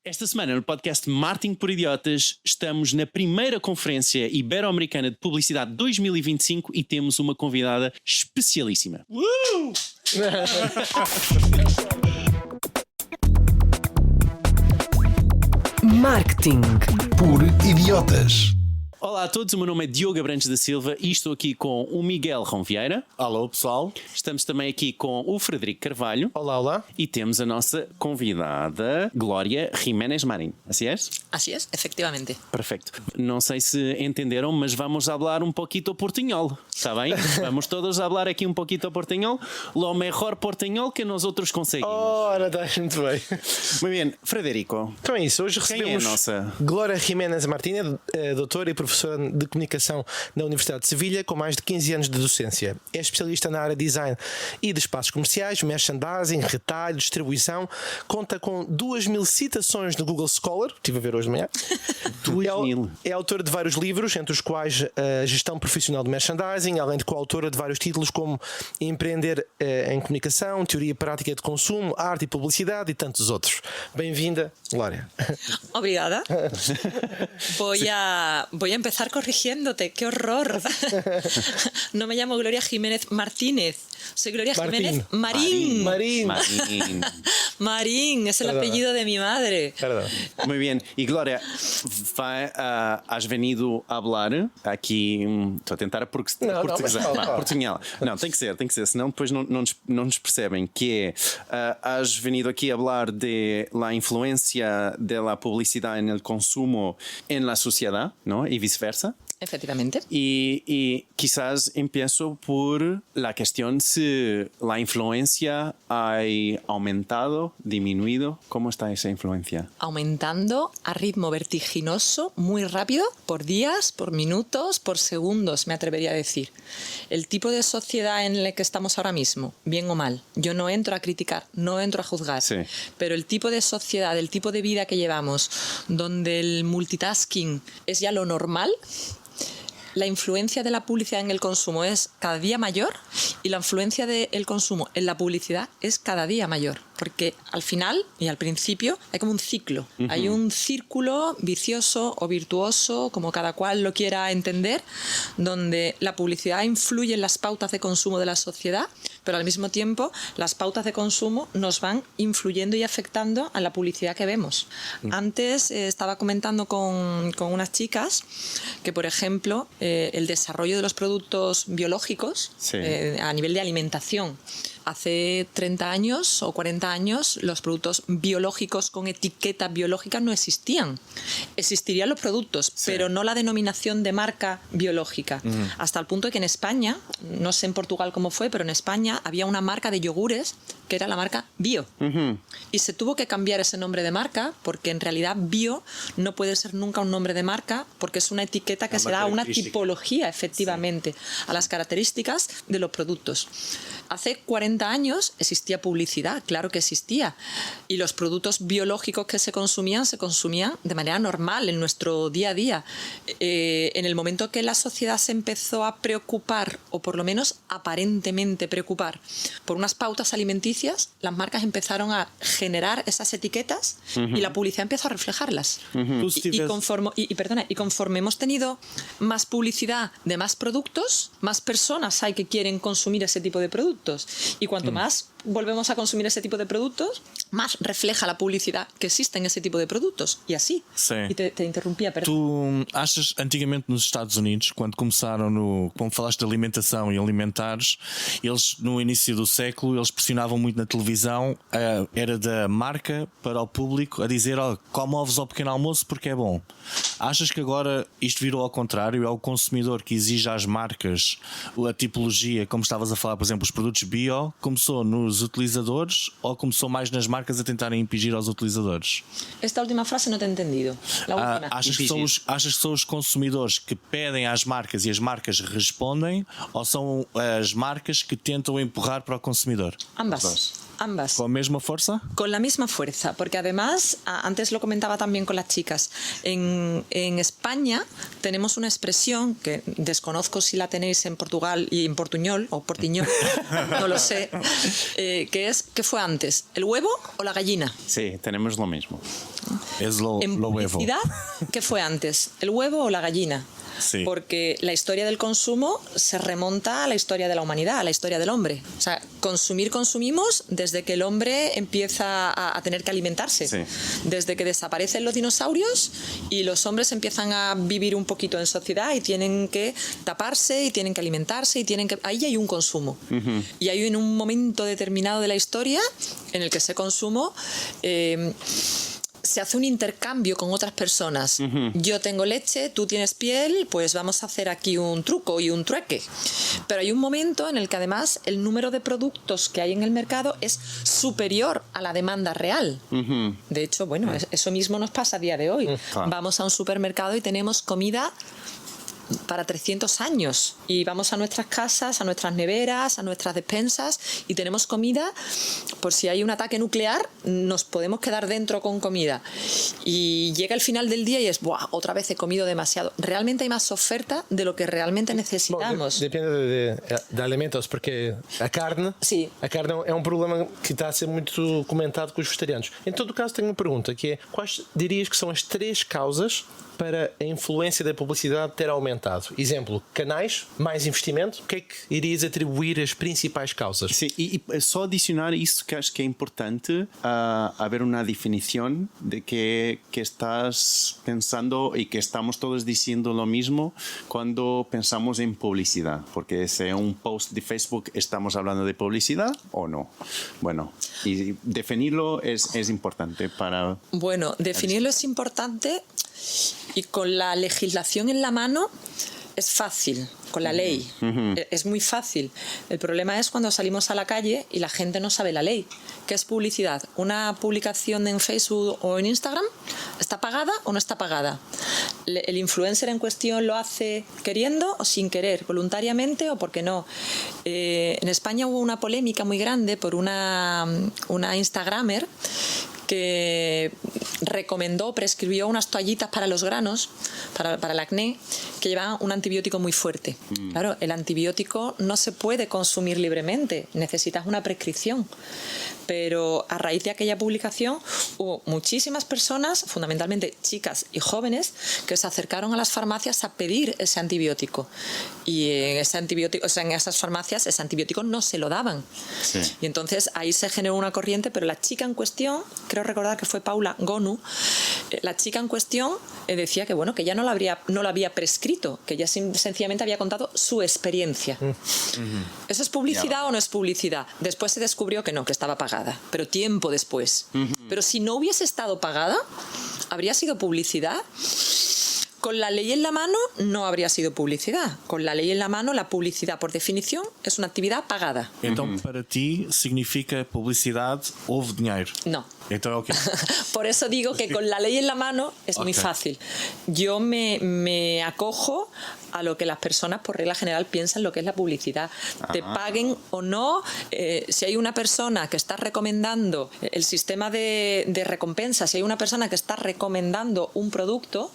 Esta semana, no podcast Marketing por Idiotas, estamos na primeira Conferência Ibero-Americana de Publicidade 2025 e temos uma convidada especialíssima. Marketing por Idiotas. Olá a todos, o meu nome é Diogo Abrantes da Silva e estou aqui com o Miguel Rão Vieira. Alô, pessoal. Estamos também aqui com o Frederico Carvalho. Olá, olá. E temos a nossa convidada, Glória Jiménez Marín. Assim é? Así es, efectivamente. Perfecto. Não sei se entenderam, mas vamos falar um pouquinho portunhol, está bem? Vamos todos falar aqui um pouquinho portunhol, lo mejor portunhol que nós outros conseguimos. Ora, está muito bem. Muito bem, Frederico. Então é isso, hoje recebemos é a nossa? Glória Jiménez Martínez, doutora e professora de comunicação da Universidade de Sevilha, com mais de 15 anos de docência. É especialista na área de design e de espaços comerciais, merchandising, retalho, distribuição. Conta com 2.000 citações no Google Scholar, estive a ver hoje de manhã. 2.000. É autora de vários livros, entre os quais a gestão profissional de merchandising, além de coautora de vários títulos como Empreender em Comunicação, Teoria e Prática de Consumo, Arte e Publicidade e tantos outros. Bem-vinda, Glória. Obrigada. Voy a empezar corrigiéndote. ¡Qué horror! No me llamo Gloria Jiménez Martínez. Soy Gloria Jiménez Marín. Marín, es el apellido de mi madre. Perdão. Muito bem. E Glória, has venido a falar aqui. Estou a tentar portunhol. Não, tem que ser, senão depois não nos percebem. Que é, has venido aqui a falar de la influencia de la publicidad en el consumo en la sociedad, ¿no? Y viceversa. Efectivamente. Y quizás empiezo por la cuestión si la influencia ha aumentado, disminuido. ¿Cómo está esa influencia? Aumentando a ritmo vertiginoso, muy rápido, por días, por minutos, por segundos, me atrevería a decir. El tipo de sociedad en la que estamos ahora mismo, bien o mal, yo no entro a criticar, no entro a juzgar, sí. Pero el tipo de sociedad, el tipo de vida que llevamos, donde el multitasking es ya lo normal, la influencia de la publicidad en el consumo es cada día mayor y la influencia del consumo en la publicidad es cada día mayor. Porque al final y al principio hay como un ciclo. Uh-huh. Hay un círculo vicioso o virtuoso, como cada cual lo quiera entender, donde la publicidad influye en las pautas de consumo de la sociedad, pero al mismo tiempo las pautas de consumo nos van influyendo y afectando a la publicidad que vemos. Antes estaba comentando con unas chicas que, por ejemplo, el desarrollo de los productos biológicos, sí, a nivel de alimentación, hace 30 años o 40 años los productos biológicos con etiqueta biológica no existían. Existirían los productos, sí, pero no la denominación de marca biológica. Hasta el punto de que en España, no sé en Portugal cómo fue, pero en España había una marca de yogures que era la marca Bio. Y se tuvo que cambiar ese nombre de marca porque en realidad Bio no puede ser nunca un nombre de marca porque es una etiqueta que se da a una tipología, efectivamente, sí, a las características de los productos. Hace 40 años existía publicidad, claro que existía, y los productos biológicos que se consumían de manera normal en nuestro día a día. En el momento que la sociedad se empezó a preocupar, o por lo menos aparentemente preocupar, por unas pautas alimenticias, las marcas empezaron a generar esas etiquetas y la publicidad empezó a reflejarlas. Y conforme hemos tenido más publicidad de más productos, más personas hay que quieren consumir ese tipo de productos. Y cuanto más volvemos a consumir ese tipo de productos, más refleja la publicidad que existe en ese tipo de productos. E assim. Sim. E te interrompia, perdão. Tu achas, antigamente nos Estados Unidos, quando começaram como falaste de alimentação e alimentares, eles no início do século, eles pressionavam muito na televisão, era da marca para o público a dizer, come ovos ao pequeno almoço porque é bom. Achas que agora isto virou ao contrário? É o consumidor que exige às marcas a tipologia, como estavas a falar, por exemplo, os produtos bio, começou nos utilizadores ou começou mais nas marcas a tentarem impingir aos utilizadores? Esta última frase não te he entendido. Achas que são os consumidores que pedem às marcas e as marcas respondem, ou são as marcas que tentam empurrar para o consumidor? Ambas. Ambas. ¿Con la misma fuerza? Con la misma fuerza, porque además, antes lo comentaba también con las chicas, en España tenemos una expresión que desconozco si la tenéis en Portugal y en portuñol o portiñol, no lo sé, que es, ¿qué fue antes? ¿El huevo o la gallina? Sí, tenemos lo mismo. Es lo huevo. Publicidad, ¿qué fue antes? ¿El huevo o la gallina? Sí. Porque la historia del consumo se remonta a la historia de la humanidad, a la historia del hombre. O sea, consumimos desde que el hombre empieza a tener que alimentarse. Sí. Desde que desaparecen los dinosaurios y los hombres empiezan a vivir un poquito en sociedad y tienen que taparse y tienen que alimentarse y tienen que... Ahí hay un consumo. Y hay en un momento determinado de la historia en el que ese consumo... se hace un intercambio con otras personas. Yo tengo leche, tú tienes piel, pues vamos a hacer aquí un truco y un trueque. Pero hay un momento en el que además el número de productos que hay en el mercado es superior a la demanda real. De hecho, bueno, eso mismo nos pasa a día de hoy. Claro. Vamos a un supermercado y tenemos comida para 300 años y vamos a nuestras casas, a nuestras neveras, a nuestras despensas y tenemos comida por si hay un ataque nuclear, nos podemos quedar dentro con comida y llega el final del día y es ¡buah! Otra vez he comido demasiado. Realmente hay más oferta de lo que realmente necesitamos. Depende de alimentos, porque a carne é um problema que está a ser muito comentado com os vegetarianos. Em todo caso, tenho uma pergunta, que é: quais dirias que são as 3 causas para a influência da publicidade ter aumentado? Exemplo, canais, mais investimento. O que é que irias atribuir as principais causas? Sí, y só adicionar isso que acho que é importante, haber una definición de que estás pensando y que estamos todos diciendo lo mismo cuando pensamos en publicidad, porque si un post de Facebook estamos hablando de publicidad o no. Bueno, y definirlo es importante para... Bueno, definirlo es importante y con la legislación en la mano es fácil, con la ley. Es muy fácil. El problema es cuando salimos a la calle y la gente no sabe la ley. ¿Qué es publicidad? ¿Una publicación en Facebook o en Instagram está pagada o no está pagada? ¿El influencer en cuestión lo hace queriendo o sin querer, voluntariamente o porque no? En España hubo una polémica muy grande por una Instagramer que prescribió unas toallitas para los granos, para el acné, que llevaban un antibiótico muy fuerte. Claro, el antibiótico no se puede consumir libremente, necesitas una prescripción. Pero a raíz de aquella publicación hubo muchísimas personas, fundamentalmente chicas y jóvenes, que se acercaron a las farmacias a pedir ese antibiótico. Y en esas farmacias ese antibiótico no se lo daban. Sí. Y entonces ahí se generó una corriente, pero la chica en cuestión, creo recordar que fue Paula Gonu, la chica en cuestión decía que bueno, que ya no lo había prescrito, que ya sencillamente había contado su experiencia. ¿Eso es publicidad o no es publicidad? Después se descubrió que no, que estaba pagada, pero tiempo después. Pero si no hubiese estado pagada, ¿habría sido publicidad? Con la ley en la mano no habría sido publicidad. Con la ley en la mano, la publicidad, por definición, es una actividad pagada. Então, para ti, significa publicidade, houve dinheiro? No. Então é o quê? Por eso digo que con la ley en la mano es muy fácil. Yo me acojo a lo que las personas por regla general piensan lo que es la publicidad. Te paguen o no, si hay una persona que está recomendando el sistema de recompensa, si hay una persona que está recomendando un producto,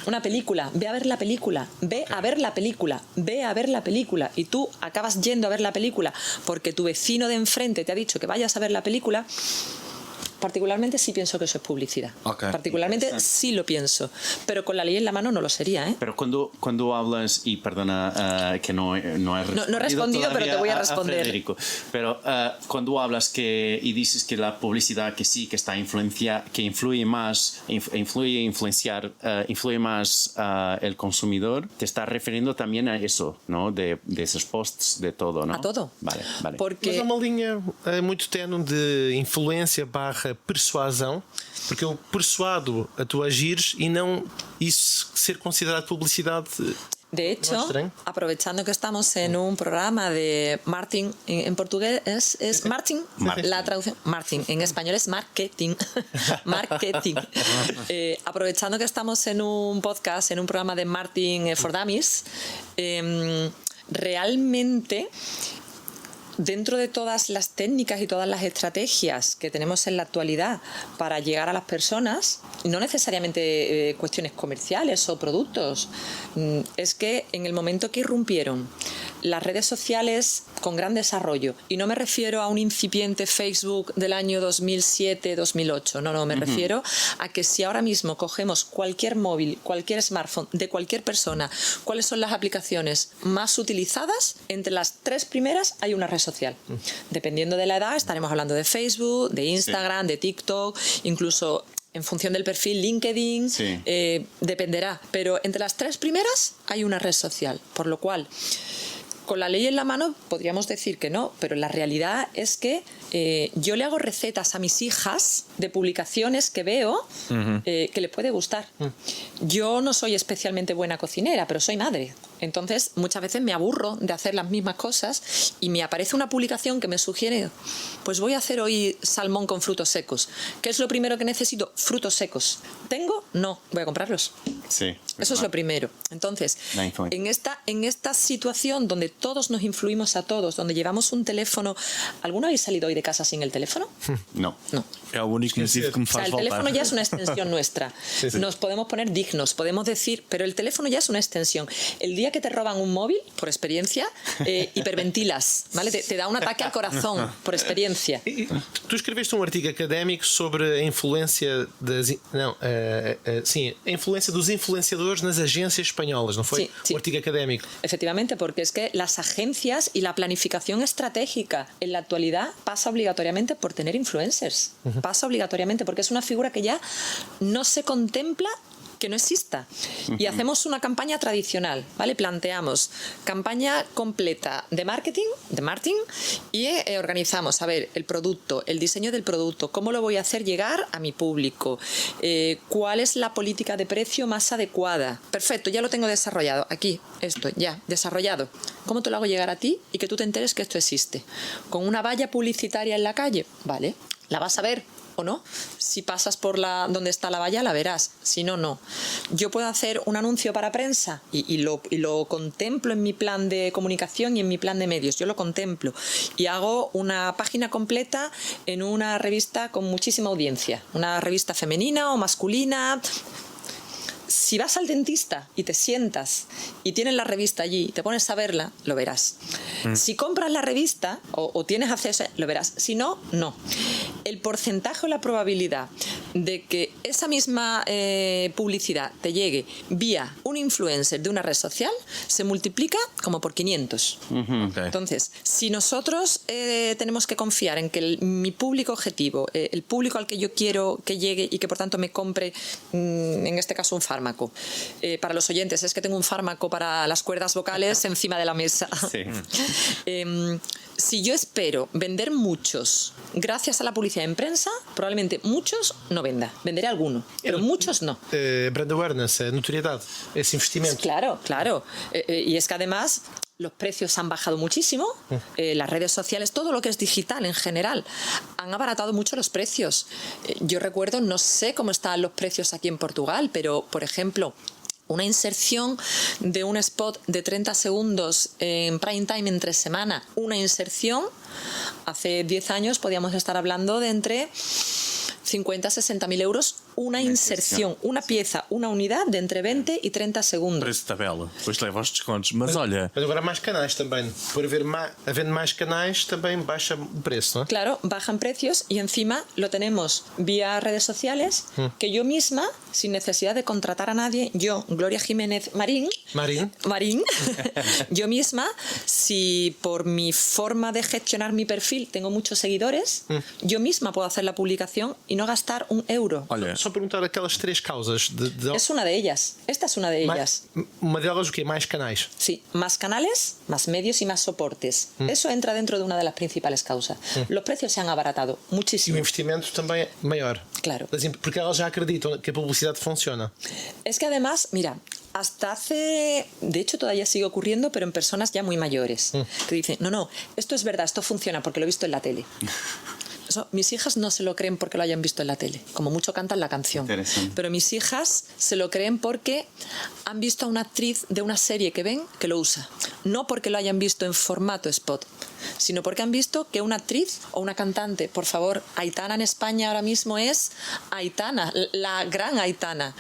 una película, ve a ver la película, ve a ver la película, ve a ver la película, y tú acabas yendo a ver la película porque tu vecino de enfrente te ha dicho que vayas a ver la película. Particularmente sí pienso que eso es publicidad. Particularmente sí lo pienso. Pero con la ley en la mano no lo sería, ¿eh? Pero cuando hablas, y perdona que no he respondido, no he respondido, pero te voy a responder. Federico, pero cuando hablas y dices que la publicidad que sí, que está que influye más el consumidor, te estás refiriendo también a eso, ¿no? De esos posts, de todo, ¿no? A todo. Vale. Porque... Mas há uma linha muito tenue de influência / persuasão, porque eu persuado a tu agires e não isso ser considerado publicidade. De hecho, aprovechando que estamos en un programa de Martin, en portugués es Martin, la traducción, Martin, en español es marketing, marketing. Aprovechando que estamos en un podcast, en un programa de Martin for Dummies, realmente... Dentro de todas las técnicas y todas las estrategias que tenemos en la actualidad para llegar a las personas, no necesariamente cuestiones comerciales o productos, es que en el momento que irrumpieron las redes sociales con gran desarrollo. Y no me refiero a un incipiente Facebook del año 2007-2008. No, me refiero a que si ahora mismo cogemos cualquier móvil, cualquier smartphone de cualquier persona, ¿cuáles son las aplicaciones más utilizadas? Entre las 3 primeras hay una red social. Dependiendo de la edad, estaremos hablando de Facebook, de Instagram, de TikTok, incluso en función del perfil LinkedIn, dependerá. Pero entre las 3 primeras hay una red social, por lo cual, con la ley en la mano podríamos decir que no, pero la realidad es que yo le hago recetas a mis hijas de publicaciones que veo que les puede gustar. Yo no soy especialmente buena cocinera, pero soy madre. Entonces, muchas veces me aburro de hacer las mismas cosas y me aparece una publicación que me sugiere, pues voy a hacer hoy salmón con frutos secos. ¿Qué es lo primero que necesito? Frutos secos. ¿Tengo? No, voy a comprarlos. Sí. Eso es lo primero. Entonces, en esta situación donde todos nos influimos a todos, donde llevamos un teléfono... ¿Alguno habéis salido hoy de casa sin el teléfono? No. É o único motivo que me faz el voltar. teléfono ya es una extensión nuestra. Nos podemos poner dignos, podemos decir, pero el teléfono ya es una extensión. El día que te roban un móvil, por experiencia, hiperventilas, ¿vale? Te da un ataque al corazón, por experiencia. Tu escreveste artigo académico sobre a influência a influência dos influenciadores nas agências espanholas, ¿no fue? Sí. Un artigo académico. Efectivamente, porque es que las agencias y la planificación estratégica en la actualidad pasa obligatoriamente por tener influencers. Pasa obligatoriamente porque es una figura que ya no se contempla que no exista. Y hacemos una campaña tradicional, ¿vale? Planteamos campaña completa de marketing y organizamos, a ver, el producto, el diseño del producto, cómo lo voy a hacer llegar a mi público, cuál es la política de precio más adecuada. Perfecto, ya lo tengo desarrollado. Aquí, esto, ya, desarrollado. ¿Cómo te lo hago llegar a ti y que tú te enteres que esto existe? ¿Con una valla publicitaria en la calle? Vale, la vas a ver o no. Si pasas por donde está la valla, la verás. Si no, no. Yo puedo hacer un anuncio para prensa y lo contemplo en mi plan de comunicación y en mi plan de medios. Yo lo contemplo y hago una página completa en una revista con muchísima audiencia. Una revista femenina o masculina. Si vas al dentista y te sientas y tienes la revista allí y te pones a verla, lo verás. Si compras la revista o tienes acceso, lo verás. Si no, no. El porcentaje o la probabilidad de que esa misma publicidad te llegue vía un influencer de una red social se multiplica como por 500. Entonces, si nosotros tenemos que confiar en que mi público objetivo, el público al que yo quiero que llegue y que por tanto me compre, en este caso un fármaco. Para los oyentes, es que tengo un fármaco para las cuerdas vocales encima de la mesa. Sí. Si yo espero vender muchos gracias a la publicidad en prensa, probablemente muchos no venda. Venderé alguno, pero muchos no. Brand awareness, notoriedad, ese investimento. Claro, claro. Y es que además los precios han bajado muchísimo, las redes sociales, todo lo que es digital en general, han abaratado mucho los precios. Yo recuerdo, no sé cómo están los precios aquí en Portugal, pero, por ejemplo, una inserción de un spot de 30 segundos en prime time entre semana, una inserción, hace 10 años podíamos estar hablando de entre 50 a 60.000 euros una inserción, una pieza, una unidad de entre 20 y 30 segundos. Preço de tabela, depois leva aos descontos. Mas olha. Mas agora há mais canais também. Por havendo mais canais também baixa o preço, ¿no? Claro, bajan precios y encima lo tenemos vía redes sociales que yo misma, sin necesidad de contratar a nadie, yo, Gloria Jiménez Marín, yo misma, si por mi forma de gestionar mi perfil tengo muchos seguidores, yo misma puedo hacer la publicación y no gastar un euro. Olha, só perguntar aquelas 3 causas. Es una de ellas. Esta es una de ellas. Uma delas, o quê? Mais canais. Sí, más canales, más medios y más soportes. Eso entra dentro de una de las principales causas. Los precios se han abaratado E muchísimo. o investimento também é maior. Claro. Porque elas já acreditam que a publicidade funciona. Es que además, mira, hasta hace, de hecho todavía sigue ocurriendo, pero en personas ya muy mayores, que dicen, no, esto es verdad, esto funciona porque lo he visto en la tele. Eso, mis hijas no se lo creen porque lo hayan visto en la tele, como mucho cantan la canción, pero mis hijas se lo creen porque han visto a una actriz de una serie que ven que lo usa, no porque lo hayan visto en formato spot, sino porque han visto que una actriz o una cantante, por favor, Aitana en España ahora mismo es Aitana, la gran Aitana.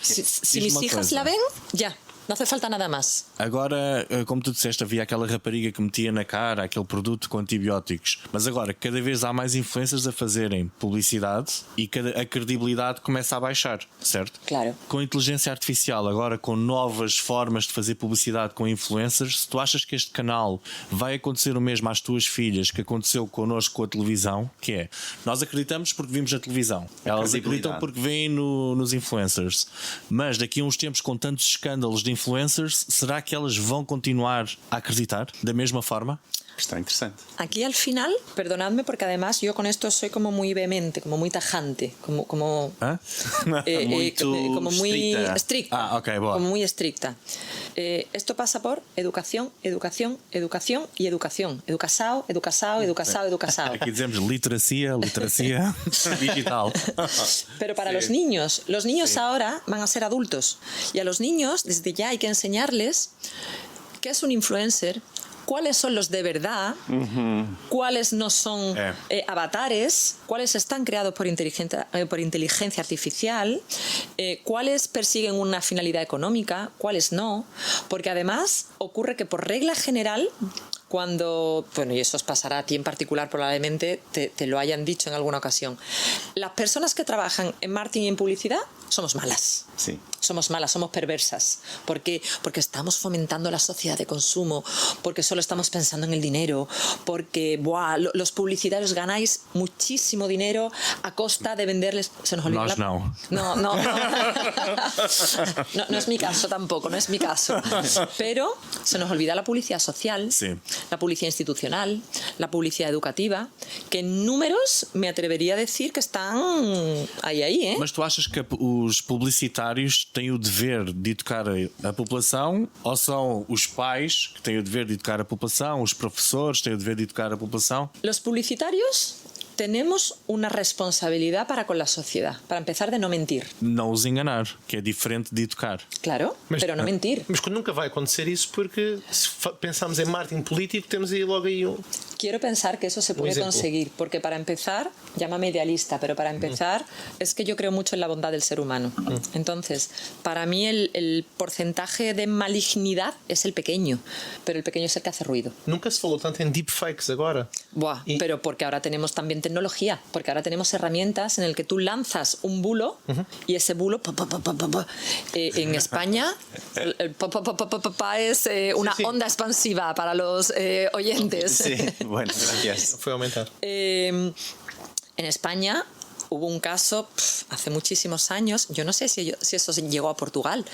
Si mis hijas la ven, ya. No hace falta nada más. Agora, como tu disseste, havia aquela rapariga que metia na cara aquele produto com antibióticos. Mas agora, cada vez há mais influencers a fazerem publicidade e a credibilidade começa a baixar, certo? Claro. Com a inteligência artificial, agora com novas formas de fazer publicidade com influencers, se tu achas que este canal vai acontecer o mesmo às tuas filhas que aconteceu connosco com a televisão, que é, nós acreditamos porque vimos na televisão. Elas acreditam porque veem nos influencers. Mas daqui a uns tempos, com tantos escândalos de influencers, será que elas vão continuar a acreditar da mesma forma? Está interesante. Aquí al final, perdonadme porque además yo con esto soy como muy vehemente, como muy tajante, como como muy estricta. Ah, ok, boa. Como muy estricta. Esto pasa por educación, educación, educación y educación. Educasao, educasao, educasao, educasao. Aquí dizemos literacia digital. Pero para los niños ahora van a ser adultos. Y a los niños, desde ya hay que enseñarles qué es un influencer, cuáles son los de verdad, cuáles no son avatares, cuáles están creados por inteligencia artificial, cuáles persiguen una finalidad económica, cuáles no, porque además ocurre que por regla general, cuando, bueno, y eso os pasará a ti en particular, probablemente te lo hayan dicho en alguna ocasión, las personas que trabajan en marketing y en publicidad somos malas. Sí. Somos malas, somos perversas. ¿Por qué? Porque estamos fomentando la sociedad de consumo, porque solo estamos pensando en el dinero, porque los publicitarios ganáis muchísimo dinero a costa de venderles... Se nos olvida. No es mi caso tampoco, no es mi caso. Pero se nos olvida la publicidad social, sí, la publicidad institucional, la publicidad educativa, que en números me atrevería a decir que están ahí, ¿eh? Mas tu achas que os publicitários têm o dever de educar a população, ou são os pais que têm o dever de educar a população, os professores têm o dever de educar a população? Los publicitarios tenemos una responsabilidad para con la sociedad. Para empezar, de no mentir. Não os enganar, que é diferente de educar. Claro, pero no mentir. Mas nunca vai acontecer isso, porque se pensamos em marketing político, temos aí logo aí um... Quiero pensar que eso se puede conseguir, porque para empezar, llámame idealista, pero para empezar es que yo creo mucho en la bondad del ser humano. Entonces, para mí el porcentaje de malignidad es el pequeño, pero el pequeño es el que hace ruido. Nunca se falou tanto em deepfakes agora. Pero porque ahora tenemos también tecnología, porque ahora tenemos herramientas en el que tú lanzas un bulo y ese bulo en España es una onda expansiva para los oyentes. Sí, bueno, gracias. Fue a aumentar. En España hubo un caso hace muchísimos años, yo no sé si eso llegó a Portugal,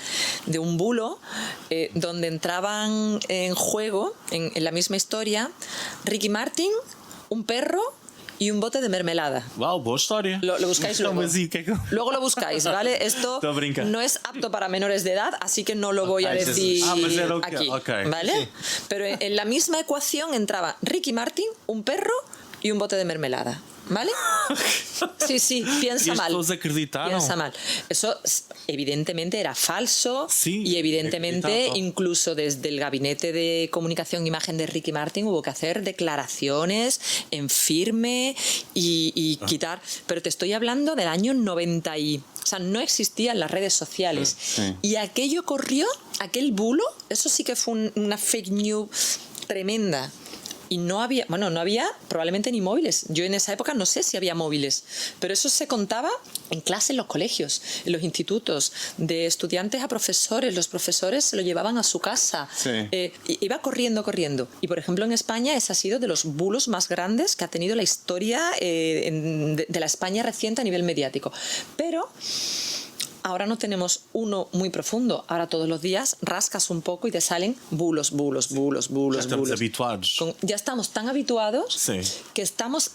de un bulo donde entraban en juego, en la misma historia, Ricky Martin, un perro y un bote de mermelada. Wow, boa história. Lo buscáis luego. Luego lo buscáis, ¿vale? Esto brinca. no es apto para menores de edad, así que no lo voy a decir aquí, ¿vale? Sí. Pero en la misma ecuación entraba Ricky Martin, un perro y un bote de mermelada. ¿Vale? Sí, piensa mal. Piensa mal. Eso evidentemente era falso, sí, y evidentemente incluso desde el gabinete de comunicación e imagen de Ricky Martin hubo que hacer declaraciones en firme y quitar. Pero te estoy hablando del año 90 o sea, no existían las redes sociales. Sí. Y aquello corrió, aquel bulo, eso sí que fue una fake news tremenda. Y no había probablemente ni móviles. Yo en esa época no sé si había móviles, pero eso se contaba en clase en los colegios, en los institutos, de estudiantes a profesores. Los profesores se lo llevaban a su casa. Sí. Iba corriendo. Y por ejemplo en España ese ha sido de los bulos más grandes que ha tenido la historia de la España reciente a nivel mediático. Pero ahora no tenemos uno muy profundo. Ahora todos los días rascas un poco y te salen bulos. Ya estamos habituados. Ya estamos tan habituados que estamos...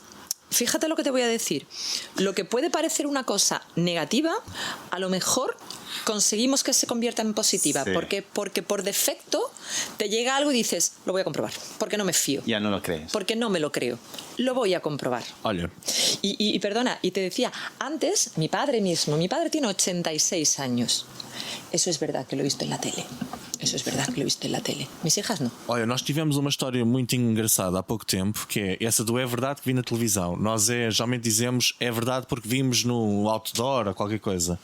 Fíjate lo que te voy a decir. Lo que puede parecer una cosa negativa, a lo mejor conseguimos que se convierta en positiva. Sí. Porque por defecto te llega algo y dices, lo voy a comprobar, porque no me fío. Ya no lo crees. Porque no me lo creo. Lo voy a comprobar. Olha. Y perdona, y te decía, antes, mi padre tiene 86 años. Eso es verdad que lo he visto en la tele. eso es verdad que lo he visto en la tele. Mis hijas no. Olha, nós tivemos uma história muito engraçada há pouco tempo, que é essa do é verdade que vi na televisão. Nós geralmente dizemos é verdade porque vimos no outdoor ou qualquer coisa.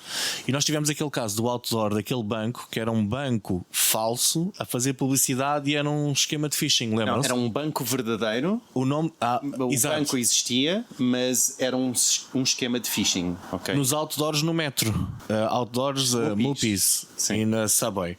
E nós tivemos aquele caso do outdoor daquele banco, que era um banco falso a fazer publicidade e era um esquema de phishing, lembram-se? Era um banco verdadeiro. O nome... O exato. banco existia, mas era um esquema de phishing. Okay? Nos outdoors no metro, outdoors Mupis e na Subway.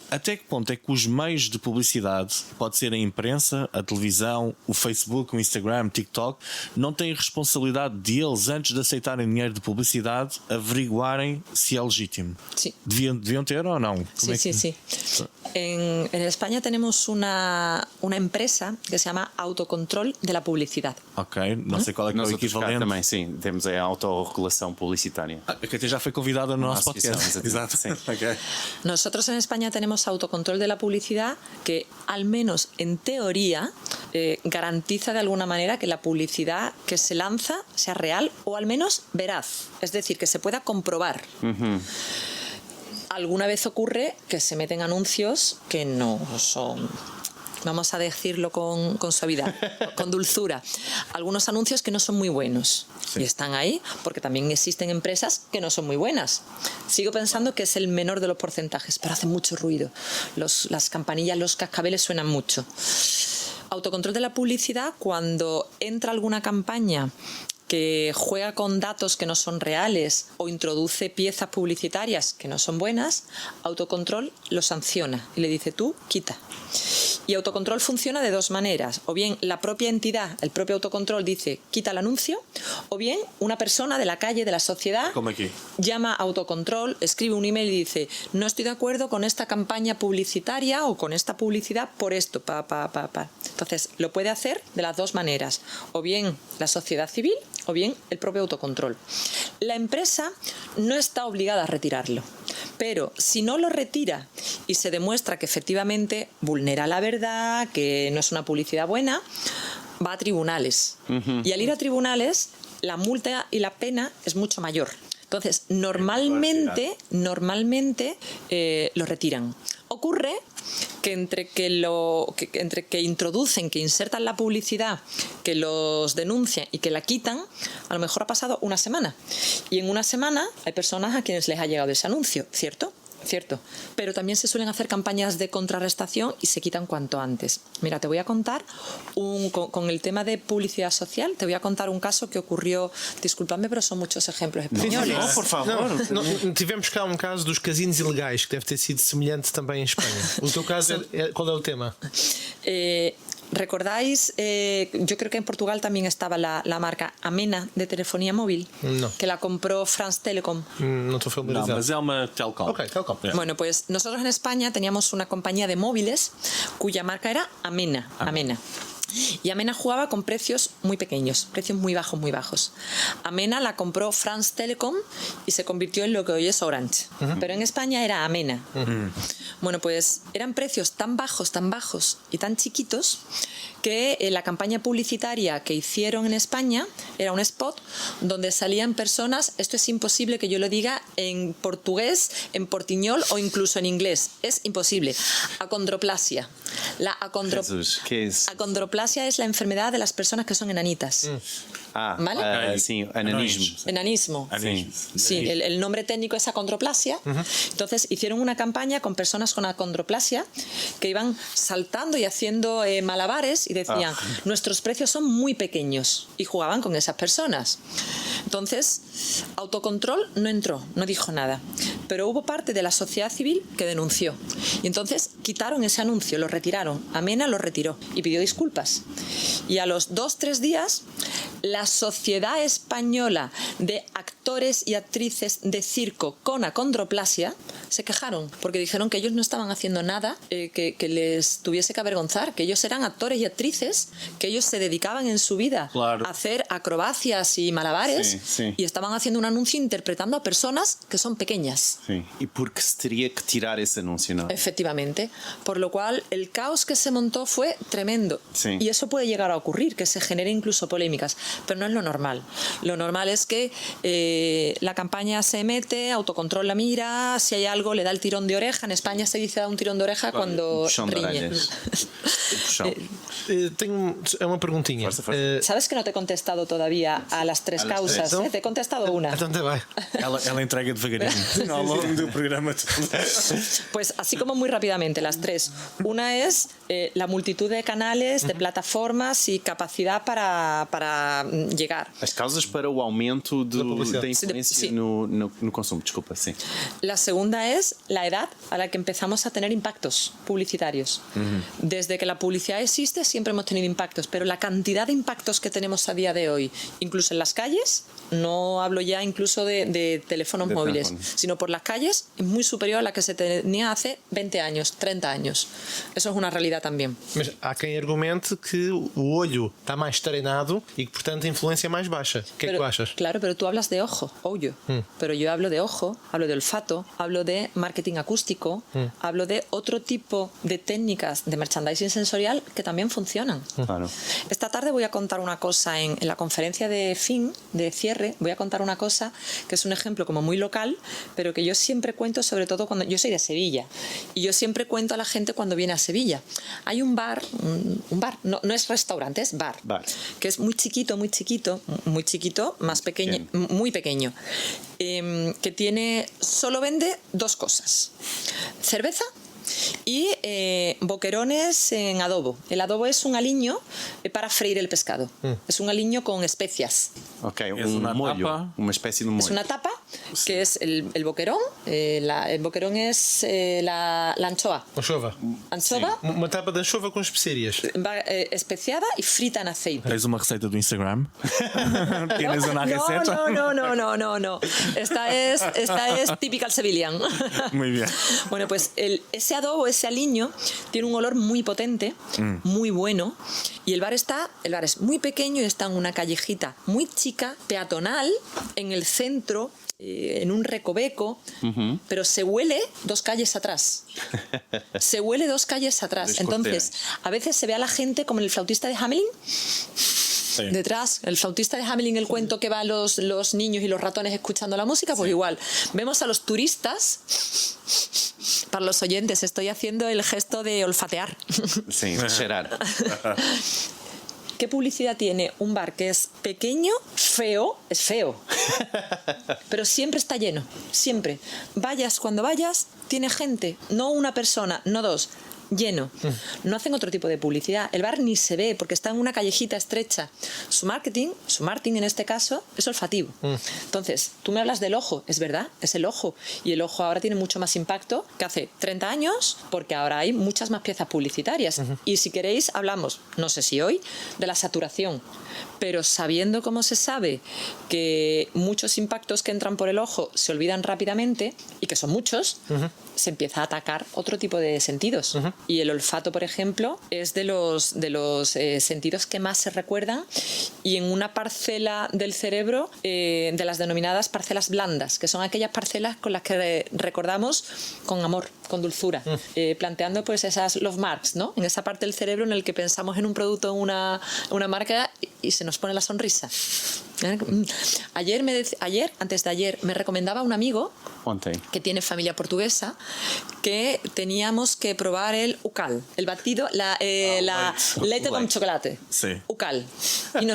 Até que ponto é que os meios de publicidade, pode ser a imprensa, a televisão, o Facebook, o Instagram, o TikTok, não têm responsabilidade deles, antes de aceitarem dinheiro de publicidade, averiguarem se é legítimo? Sí. Deviam ter ou não? Sí. En España tenemos una empresa que se llama Autocontrol de la Publicidad. Ok, não sei qual é que é o Nós outros cá equivalente. também, sim. Temos a autorregulação publicitária. Que até já foi convidada no nosso podcast. Exato. Sim. Okay. Nosotros en España tenemos autocontrol de la publicidad que, al menos en teoría, garantiza de alguna manera que la publicidad que se lanza sea real o al menos veraz. Es decir, que se pueda comprobar. Alguna vez ocurre que se meten anuncios que no son... Vamos a decirlo con suavidad, con dulzura. Algunos anuncios que no son muy buenos. Sí. Y están ahí porque también existen empresas que no son muy buenas. Sigo pensando que es el menor de los porcentajes, pero hace mucho ruido. Las campanillas, los cascabeles suenan mucho. Autocontrol de la publicidad, cuando entra alguna campaña que juega con datos que no son reales o introduce piezas publicitarias que no son buenas, Autocontrol lo sanciona y le dice tú, quita. Y Autocontrol funciona de dos maneras. O bien la propia entidad, el propio Autocontrol dice quita el anuncio, o bien una persona de la calle, de la sociedad, como aquí, llama a Autocontrol, escribe un email y dice no estoy de acuerdo con esta campaña publicitaria o con esta publicidad por esto, Entonces lo puede hacer de las dos maneras, o bien la sociedad civil o bien el propio Autocontrol. La empresa no está obligada a retirarlo, pero si no lo retira y se demuestra que efectivamente vulnera la verdad, que no es una publicidad buena, va a tribunales. Y al ir a tribunales, la multa y la pena es mucho mayor. Entonces, normalmente lo retiran. Ocurre que entre que introducen, que insertan la publicidad, que los denuncian y que la quitan, a lo mejor ha pasado una semana. Y en una semana hay personas a quienes les ha llegado ese anuncio, ¿cierto? Cierto, pero también se suelen hacer campañas de contrarrestación y se quitan cuanto antes. Mira, te voy a contar, con el tema de publicidad social, te voy a contar un caso que ocurrió, disculpadme, pero son muchos ejemplos españoles. Não, por favor. Tivemos cá um caso dos casinos ilegais, que deve ter sido semelhante também em Espanha. O teu caso, qual é o tema? ¿Recordáis? Yo creo que en Portugal también estaba la marca Amena de telefonía móvil, que la compró France Telecom. No estou familiarizado. Não, mas é uma Telcom. Ok, Telcom. Bueno, pues nosotros en España teníamos una compañía de móviles cuya marca era Amena. Y Amena jugaba con precios muy pequeños, precios muy bajos. Amena la compró France Telecom y se convirtió en lo que hoy es Orange. Pero en España era Amena. Bueno, pues eran precios tan bajos y tan chiquitos que la campaña publicitaria que hicieron en España era un spot donde salían personas, esto es imposible que yo lo diga en portugués, en portiñol o incluso en inglés, es imposible. Acondroplasia. Jesús, ¿qué es? Acondroplasia es la enfermedad de las personas que son enanitas. ¿Vale? Sí, enanismo. Enanismo. Sí, el nombre técnico es acondroplasia. Entonces hicieron una campaña con personas con acondroplasia que iban saltando y haciendo malabares y decían nuestros precios son muy pequeños, y jugaban con esas personas. Entonces Autocontrol no entró, no dijo nada, pero hubo parte de la sociedad civil que denunció y entonces quitaron ese anuncio, lo retiraron. Amena lo retiró y pidió disculpas, y a los 2-3 días la Sociedad Española de Actores y Actrices de Circo con Acondroplasia se quejaron porque dijeron que ellos no estaban haciendo nada que les tuviese que avergonzar, que ellos eran actores y actrices, que ellos se dedicaban en su vida a hacer acrobacias y malabares, y estaban haciendo un anuncio interpretando a personas que son pequeñas. ¿Y por qué se tenía que tirar ese anuncio? ¿No? Efectivamente, por lo cual el caos que se montó fue tremendo, y eso puede llegar a ocurrir, que se genere incluso polémicas, pero no es lo normal. Lo normal es que la campaña se mete, autocontrol la mira, si hay algo le da el tirón de oreja. En España se dice da un tirón de oreja cuando riñe. Tenho uma perguntinha. ¿Sabes que no te he contestado todavía a las tres causas? Te he contestado una. Então tá bem. Ela entrega devagarinho ao longo do programa. Pues así como muy rápidamente, las tres. Una es la multitud de canales, de plataformas y capacidad para llegar. As causas para o aumento da influência Sí. no consumo, desculpa, sim. La segunda es la edad a la que empezamos a tener impactos publicitarios. Desde que la publicidad existe siempre hemos tenido impactos, pero la cantidad de impactos que tenemos a día de hoy, incluso en las calles, no hablo ya incluso de teléfonos móviles, sino por las calles, es muy superior a la que se tenía hace 20 años, 30 años. Eso es una realidad también. Mas há quem argumente que o olho está mais treinado e que, portanto, a influência é mais baixa. O que é que tu achas? Claro, pero tú hablas de ojo, pero yo hablo de ojo, hablo de olfato, hablo de marketing acústico, hablo de otro tipo de técnicas de merchandising sensorial que también funcionan. Claro. Esta tarde voy a contar una cosa en la conferencia de cierre, voy a contar una cosa que es un ejemplo como muy local, pero que yo siempre cuento, sobre todo cuando yo soy de Sevilla, y yo siempre cuento a la gente cuando viene a Sevilla. Hay un bar, no es restaurante, es bar, que es muy chiquito, más pequeño, muy pequeño, que solo vende dos cosas: cerveza y boquerones en adobo. El adobo es un aliño para freír el pescado. Es un aliño con especias. Ok, molho, uma espécie de molho. Es una tapa que es el boquerón. El boquerón es la anchoa. Anchova. Uma tapa de anchova com especiarias. Va especiada y frita en aceite. Tens uma receita do Instagram? ¿Tienes una receta? No. Esta es typical Sevillian. Muy bien. Bueno, pues ese adobo, ese aliño, tiene un olor muy potente, muy bueno. Y el bar es muy pequeño y está en una callejita muy chica, peatonal, en el centro, en un recoveco, pero se huele 2 calles atrás. Se huele 2 calles atrás. Entonces, a veces se ve a la gente como en el flautista de Hamelin. Sí. Detrás, el flautista de Hamelin, el cuento que va los niños y los ratones escuchando la música, pues igual. Vemos a los turistas. Para los oyentes, estoy haciendo el gesto de olfatear. Sí, cheirar. ¿Qué publicidad tiene un bar que es pequeño, feo? Es feo. Pero siempre está lleno, siempre. Vayas cuando vayas, tiene gente. No una persona, no 2. Lleno. No hacen otro tipo de publicidad. El bar ni se ve porque está en una callejita estrecha. Su marketing en este caso, es olfativo. Entonces, tú me hablas del ojo, es verdad, es el ojo. Y el ojo ahora tiene mucho más impacto que hace 30 años porque ahora hay muchas más piezas publicitarias. Y si queréis, hablamos, no sé si hoy, de la saturación. Pero sabiendo cómo se sabe que muchos impactos que entran por el ojo se olvidan rápidamente y que son muchos, se empieza a atacar otro tipo de sentidos. Y el olfato, por ejemplo, es de los sentidos que más se recuerdan, y en una parcela del cerebro de las denominadas parcelas blandas, que son aquellas parcelas con las que recordamos con amor, con dulzura, planteando pues esas love marks, ¿no? En esa parte del cerebro en el que pensamos en un producto, en una marca, y se nos pone la sonrisa. Antes de ayer, me recomendaba un amigo que tiene familia portuguesa que teníamos que probar el UCAL, el batido, leite con chocolate. Sí. UCAL. Y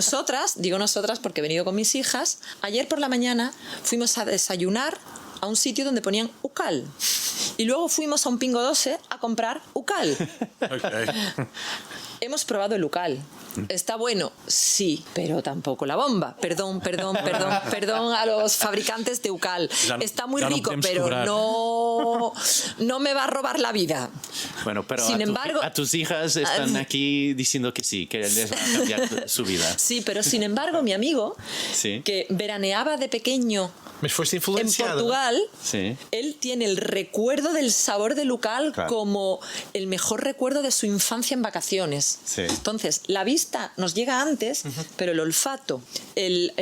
digo nosotras porque he venido con mis hijas, ayer por la mañana fuimos a desayunar a un sitio donde ponían UCAL. Y luego fuimos a un Pingo 12 a comprar UCAL. Okay. Hemos probado el UCAL. ¿Está bueno? Sí, pero tampoco la bomba. Perdón a los fabricantes de UCAL. Está muy rico, pero no me va a robar la vida. Bueno, pero sin embargo, a tus hijas están aquí diciendo que sí, que les va a cambiar su vida. Sí, pero sin embargo, mi amigo, que veraneaba de pequeño en Portugal, él tiene el recuerdo del sabor del UCAL como el mejor recuerdo de su infancia en vacaciones. Entonces, la vista nos llega antes, pero el olfato, el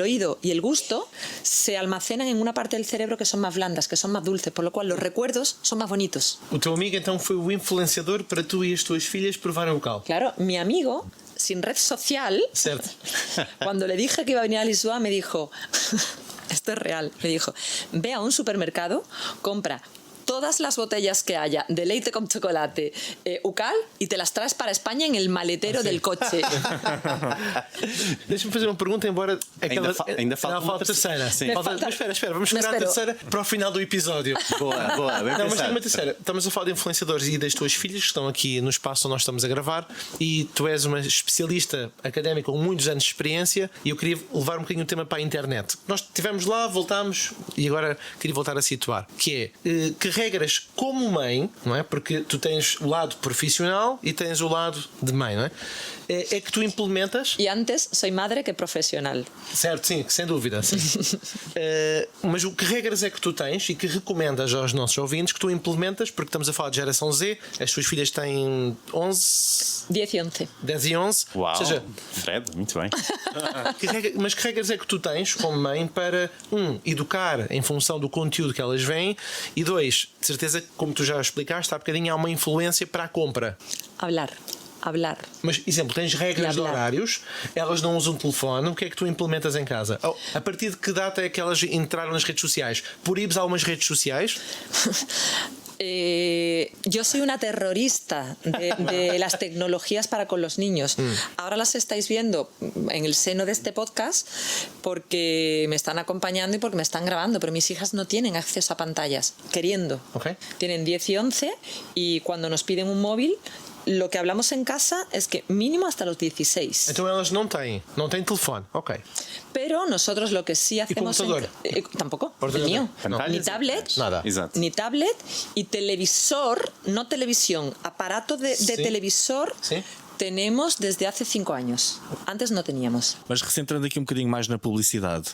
oído y el gusto se almacenan en una parte del cerebro que son más blandas, que son más dulces, por lo cual los recuerdos son más bonitos. O teu amigo então foi o influenciador para tu e as tuas filhas provarem o UCAL. Claro, mi amigo, sin red social, cuando le dije que iba a venir a Lisboa, me dijo: esto es real, me dijo, ve a un supermercado, compra todas las botellas que haya de leite con chocolate UCAL y te las traes para España en el maletero del coche. Deixa-me fazer uma pergunta, embora Ainda falta uma terceira. Sim. Mas espera, vamos esperar a terceira para o final do episódio. Boa, bem Não, mas pensado. tem uma terceira. Estamos a falar de influenciadores e das tuas filhas que estão aqui no espaço onde nós estamos a gravar, e tu és uma especialista académica com muitos anos de experiência, e eu queria levar um bocadinho o tema para a internet. Nós estivemos lá, voltámos e agora queria voltar a situar, que é que regras como mãe, não é? Porque tu tens o lado profissional e tens o lado de mãe, não é? É que tu implementas. Y antes soy madre que profesional. Certo, sim, sem dúvida. Sim. Mas o que regras é que tu tens e que recomendas aos nossos ouvintes que tu implementas, porque estamos a falar de geração Z, as tuas filhas têm 11, 10 y 11. 10 e 11. Uau, Ou seja, Fred, muito bem. mas que regras é que tu tens como mãe para, educar em função do conteúdo que elas veem, e dois, de certeza, como tu já explicaste há bocadinho, há uma influência para a compra. Hablar. Mas, exemplo, tens regras de hablar. horários, elas não usam telefone, o que é que tu implementas em casa? A partir de que data é que elas entraram nas redes sociais? Proíbes algumas redes sociais? Yo soy una terrorista de las tecnologías para con los niños. Ahora las estáis viendo en el seno de este podcast porque me están acompañando y porque me están grabando, pero mis hijas no tienen acceso a pantallas, queriendo. Okay. Tienen 10 y 11 y cuando nos piden un móvil, lo que hablamos en casa es que mínimo hasta los 16. Então elas não têm telefone, ok. Pero nosotros lo que sí hacemos... computador? Tampoco, Ordenador. el mío. Pantallas? Ni tablet, Nada. Exato. ni tablet y televisor, no televisión, aparato de Sí. televisor. Sí. Tenemos desde hace 5 años. Antes no teníamos. Mas recentrando aqui um bocadinho mais na publicidade,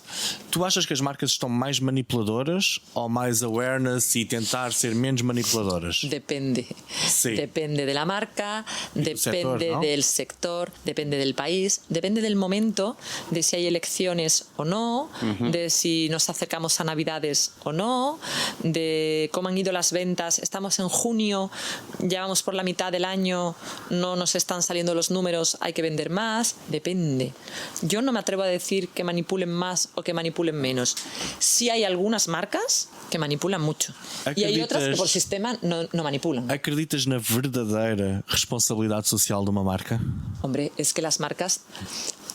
tu achas que as marcas estão mais manipuladoras ou mais awareness e tentar ser menos manipuladoras? Depende. Sí. Depende de la marca, depende sector, ¿no? del sector, depende del país, depende del momento, de si hay elecciones o no, de si nos acercamos a Navidades o no, de cómo han ido las ventas. Estamos en junio, ya vamos por la mitad del año, no nos están saliendo los números, hay que vender más. Depende. Yo no me atrevo a decir que manipulen más o que manipulen menos. Sí hay algunas marcas que manipulan mucho. Y hay otras que por sistema no manipulan. Acreditas na verdadeira responsabilidade social de uma marca? Hombre, es que las marcas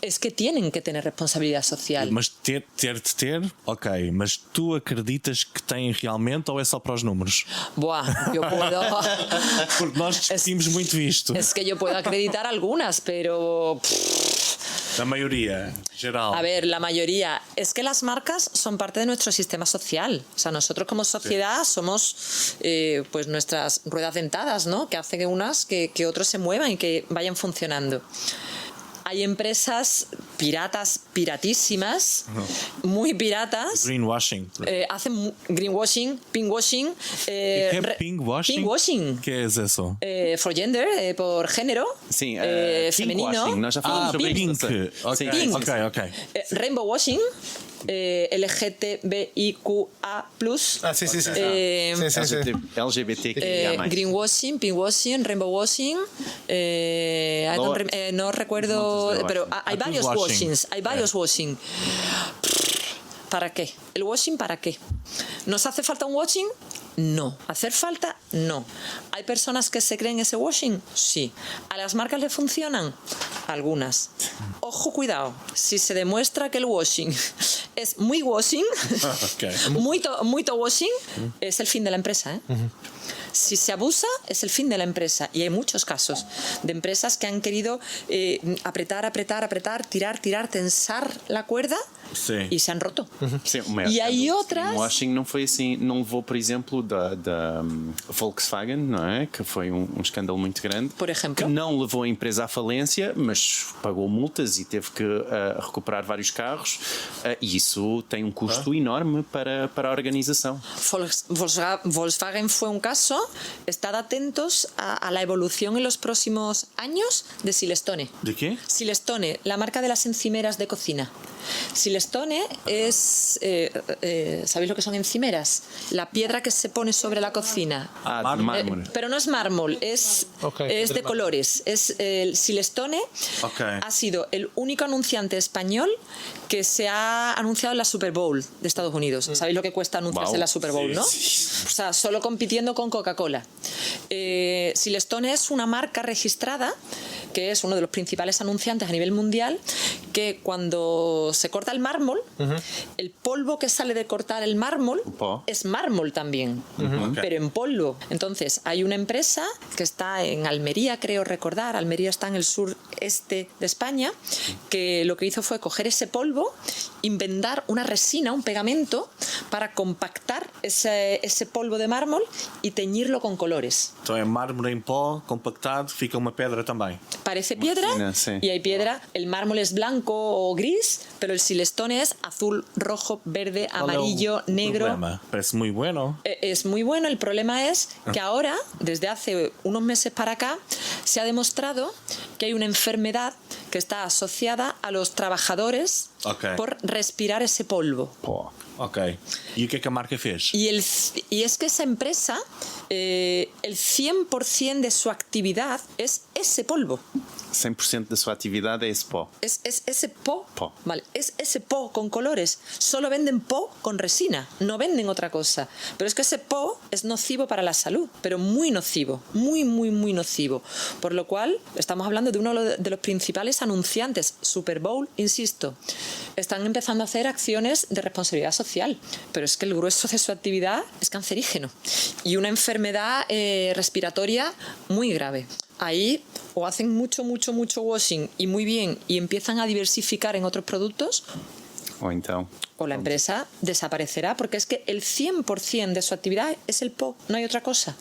es que tienen que tener responsabilidad social. Mas ter, ok, mas tu acreditas que têm realmente ou é só para os números? Buah, yo puedo... Porque nós discutimos muito isto. Es que yo puedo acreditar algunas, pero... A maioria, geral. A ver, la mayoría. Es que las marcas son parte de nuestro sistema social. O sea, nosotros como sociedad somos pues nuestras ruedas dentadas, ¿no? Que hacen unas que otros se muevan y que vayan funcionando. Hay empresas piratísimas, muy piratas. Greenwashing. Hacen greenwashing, pinkwashing. ¿Qué es pinkwashing? Pinkwashing. ¿Qué es eso? For gender, por género. Sim, femenino. pinkwashing, nós já falamos sobre Pink. isso. Ok, Sim, Pink. ok. Rainbow washing. LGTBIQA+. Sim. LGBTQIA+. Greenwashing, pinkwashing, rainbow washing. No recuerdo, pero hay varios washings. Hay varios washing. ¿Para qué? ¿El washing para qué? ¿Nos hace falta un washing? No. ¿Hacer falta? No. ¿Hay personas que se creen ese washing? Sí. ¿A las marcas le funcionan? Algunas. Ojo, cuidado. Si se demuestra que el washing es muy washing, muy washing, es el fin de la empresa, ¿eh? Si se abusa, es el fin de la empresa. Y hay muchos casos de empresas que han querido apretar, tirar, tensar la cuerda y se han roto. Sim, E aí outras... O washing não foi assim, não levou, por exemplo, da Volkswagen, não é? Que foi um escândalo muito grande. Por exemplo. Que não levou a empresa à falência, mas pagou multas e teve que recuperar vários carros. E isso tem um custo enorme para a organização. Volkswagen fue un caso. Estad atentos a la evolución en los próximos años de Silestone. ¿De qué? Silestone, la marca de las encimeras de cocina. Silestone es, ¿sabéis lo que son encimeras? La piedra que se pone sobre la cocina. De mármore. Pero no es mármol, es de colores. El Silestone ha sido el único anunciante español que se ha anunciado en la Super Bowl de Estados Unidos. ¿Sabéis lo que cuesta anunciarse en la Super Bowl, no? O sea, solo compitiendo con Coca-Cola. Silestone es una marca registrada que es uno de los principales anunciantes a nivel mundial, que cuando se corta el mármol, el polvo que sale de cortar el mármol es mármol también, pero en polvo. Entonces hay una empresa que está en Almería, creo recordar, Almería está en el sureste de España, que lo que hizo fue coger ese polvo, inventar una resina, un pegamento, para compactar ese polvo de mármol y teñirlo con colores. Então é mármore em pó, compactado, fica uma pedra também. Parece piedra y hay piedra. El mármol es blanco o gris, pero el Silestone es azul, rojo, verde, amarillo, negro. Problema? Parece muy bueno. Es muy bueno. El problema es que ahora, desde hace unos meses para acá, se ha demostrado que hay una enfermedad que está asociada a los trabajadores por respirar ese polvo. Ok. E o que é que a marca fez? Y es que esa empresa, el 100% de su actividad es ese polvo. 100% de su actividad es pó. Es ese po. Vale, es ese po con colores. Solo venden po con resina, no venden otra cosa. Pero es que ese po es nocivo para la salud, pero muy nocivo, muy nocivo. Por lo cual, estamos hablando de uno de los principales anunciantes, Super Bowl, insisto. Están empezando a hacer acciones de responsabilidad social, pero es que el grueso de su actividad es cancerígeno y una enfermedad respiratoria muy grave. Ahí o hacen mucho washing y muy bien y empiezan a diversificar en otros productos, o la empresa desaparecerá, porque es que el 100% de su actividad es el po, no hay otra cosa.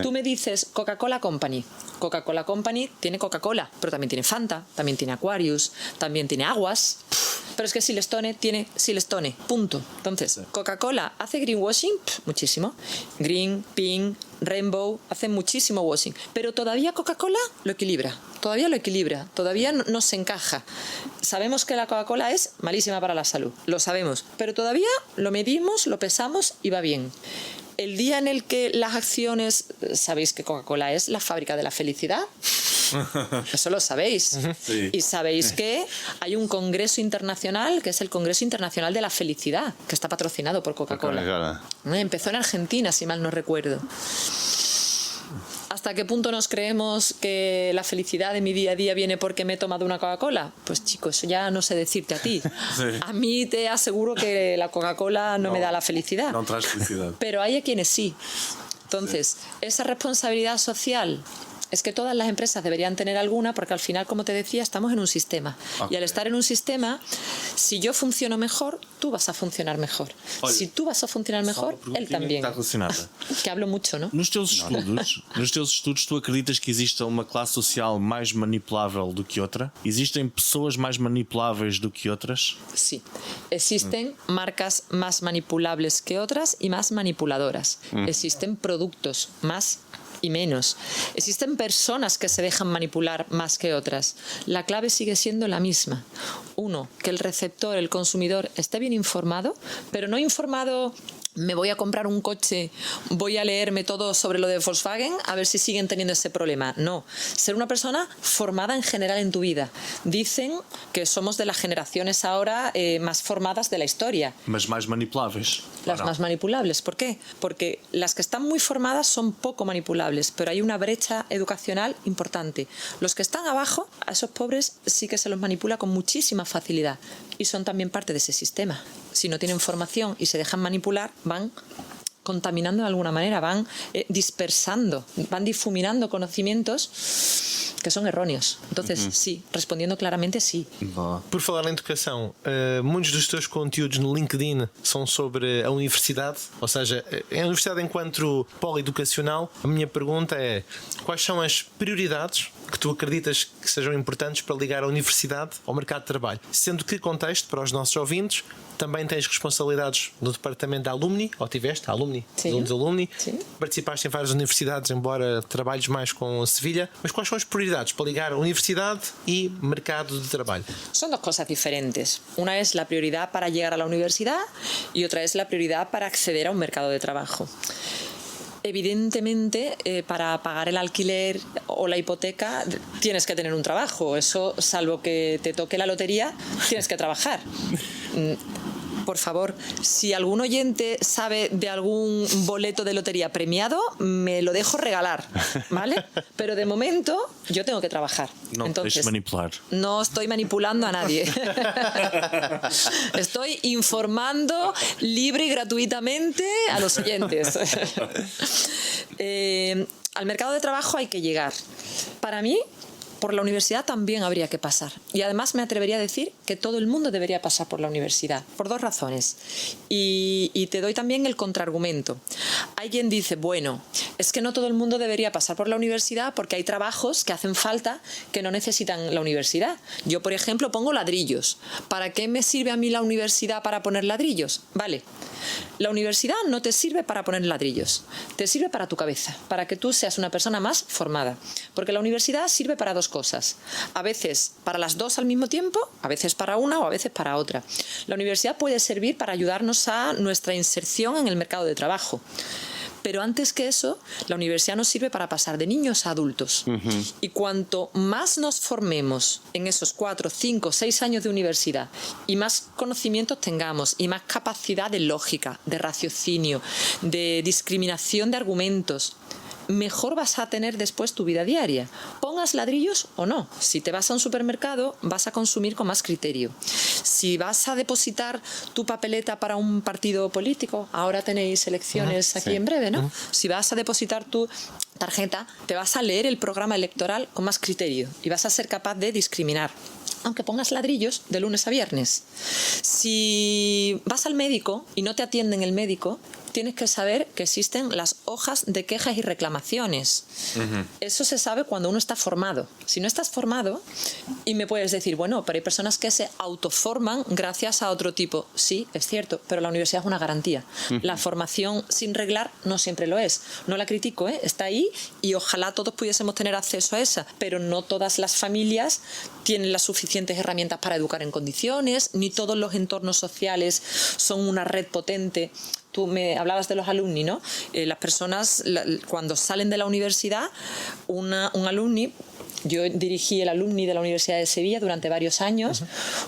Tú me dices Coca-Cola Company. Coca-Cola Company tiene Coca-Cola, pero también tiene Fanta, también tiene Aquarius, también tiene aguas. Pero es que Silestone tiene Silestone, punto. Entonces, Coca-Cola hace greenwashing, muchísimo. Green, pink, rainbow, hace muchísimo washing. Pero todavía Coca-Cola lo equilibra. Todavía no se encaja. Sabemos que la Coca-Cola es malísima para la salud, lo sabemos. Pero todavía lo medimos, lo pesamos y va bien. El día en el que las acciones... ¿Sabéis que Coca-Cola es la fábrica de la felicidad? Eso lo sabéis. Sí. Y sabéis que hay un congreso internacional, que es el Congreso Internacional de la Felicidad, que está patrocinado por Coca-Cola. Empezó en Argentina, si mal no recuerdo. ¿Hasta qué punto nos creemos que la felicidad de mi día a día viene porque me he tomado una Coca-Cola? Pues chicos, eso ya no sé decirte a ti. Sí. A mí te aseguro que la Coca-Cola no me da la felicidad. No trae felicidad. Pero hay a quienes sí. Entonces, esa responsabilidad social... Es que todas las empresas deberían tener alguna, porque al final, como te decía, estamos en un sistema. Y al estar en un sistema, si yo funciono mejor, tú vas a funcionar mejor. Olha, si tú vas a funcionar mejor, él también. Está relacionada. Que hablo mucho, ¿no? Nos teus estudos, tu acreditas que exista uma classe social mais manipulável do que outra? Existem pessoas mais manipuláveis do que outras? Sí. Existen marcas más manipulables que otras y más manipuladoras. Existen productos más y menos. Existen personas que se dejan manipular más que otras. La clave sigue siendo la misma. Uno, que el receptor, el consumidor, esté bien informado, pero no informado... Me voy a comprar un coche, voy a leerme todo sobre lo de Volkswagen a ver si siguen teniendo ese problema. No, ser una persona formada en general en tu vida. Dicen que somos de las generaciones ahora más formadas de la historia. Mas más manipulables. Las más manipulables. ¿Por qué? Porque las que están muy formadas son poco manipulables, pero hay una brecha educacional importante. Los que están abajo, a esos pobres sí que se los manipula con muchísima facilidad y son también parte de ese sistema. Si no tienen formación y se dejan manipular, van contaminando de alguna manera, van dispersando, van difuminando conocimientos que são erróneos. Entonces, sí, respondiendo claramente, sí. Por falar em educação, muitos dos teus conteúdos no LinkedIn são sobre a universidade, ou seja, a universidade enquanto polo educacional. A minha pergunta é: quais são as prioridades que tu acreditas que sejam importantes para ligar a universidade ao mercado de trabalho. Sendo que, contexto, para os nossos ouvintes, também tens responsabilidades no departamento da Alumni, ou tiveste, a Alumni, dos Alumni. Sim. Participaste em várias universidades, embora trabalhes mais com Sevilha. Mas quais são as prioridades para ligar a universidade y mercado de trabajo? Son dos cosas diferentes. Una es la prioridad para llegar a la universidad y otra es la prioridad para acceder a un mercado de trabajo. Evidentemente, para pagar el alquiler o la hipoteca tienes que tener un trabajo. Eso, salvo que te toque la lotería, tienes que trabajar. Por favor, si algún oyente sabe de algún boleto de lotería premiado, me lo dejo regalar, ¿vale? Pero de momento yo tengo que trabajar. No te dejes manipular. No estoy manipulando a nadie. Estoy informando libre y gratuitamente a los oyentes. Al mercado de trabajo hay que llegar. Para mí, por la universidad también habría que pasar. Y además me atrevería a decir que todo el mundo debería pasar por la universidad, por dos razones. Y te doy también el contraargumento. Hay quien dice, bueno, es que no todo el mundo debería pasar por la universidad porque hay trabajos que hacen falta que no necesitan la universidad. Yo, por ejemplo, pongo ladrillos. ¿Para qué me sirve a mí la universidad para poner ladrillos? Vale. La universidad no te sirve para poner ladrillos, te sirve para tu cabeza, para que tú seas una persona más formada. Porque la universidad sirve para dos cosas. A veces para las dos al mismo tiempo, a veces para una o a veces para otra. La universidad puede servir para ayudarnos a nuestra inserción en el mercado de trabajo. Pero antes que eso, la universidad nos sirve para pasar de niños a adultos. Y cuanto más nos formemos en esos 4, 5, 6 años de universidad y más conocimientos tengamos y más capacidad de lógica, de raciocinio, de discriminación de argumentos, mejor vas a tener después tu vida diaria. Pongas ladrillos o no. Si te vas a un supermercado, vas a consumir con más criterio. Si vas a depositar tu papeleta para un partido político, ahora tenéis elecciones aquí en breve, ¿no? Si vas a depositar tu tarjeta, te vas a leer el programa electoral con más criterio y vas a ser capaz de discriminar. Aunque pongas ladrillos de lunes a viernes. Si vas al médico y no te atienden el médico, tienes que saber que existen las hojas de quejas y reclamaciones. Eso se sabe cuando uno está formado. Si no estás formado, y me puedes decir, bueno, pero hay personas que se autoforman gracias a otro tipo. Sí, es cierto, pero la universidad es una garantía. La formación sin reglar no siempre lo es. No la critico, está ahí y ojalá todos pudiésemos tener acceso a esa, pero no todas las familias tienen las suficientes herramientas para educar en condiciones, ni todos los entornos sociales son una red potente. Tú me hablabas de los alumni, ¿no? Las personas, cuando salen de la universidad, un alumni, yo dirigí el alumni de la Universidad de Sevilla durante varios años,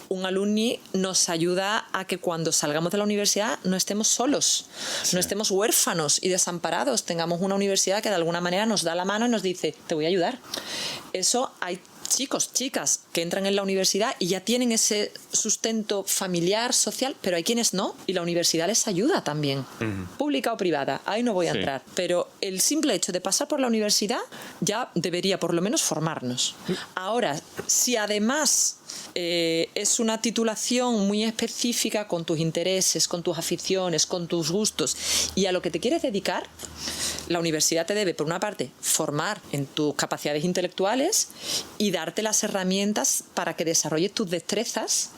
un alumni nos ayuda a que cuando salgamos de la universidad no estemos solos, no estemos huérfanos y desamparados, tengamos una universidad que de alguna manera nos da la mano y nos dice, te voy a ayudar. Eso hay chicos, chicas que entran en la universidad y ya tienen ese sustento familiar, social, pero hay quienes no y la universidad les ayuda también, pública o privada, ahí no voy a entrar, pero el simple hecho de pasar por la universidad ya debería por lo menos formarnos. Ahora, si además es una titulación muy específica con tus intereses, con tus aficiones, con tus gustos y a lo que te quieres dedicar, la universidad te debe, por una parte, formar en tus capacidades intelectuales y darte las herramientas para que desarrolles tus destrezas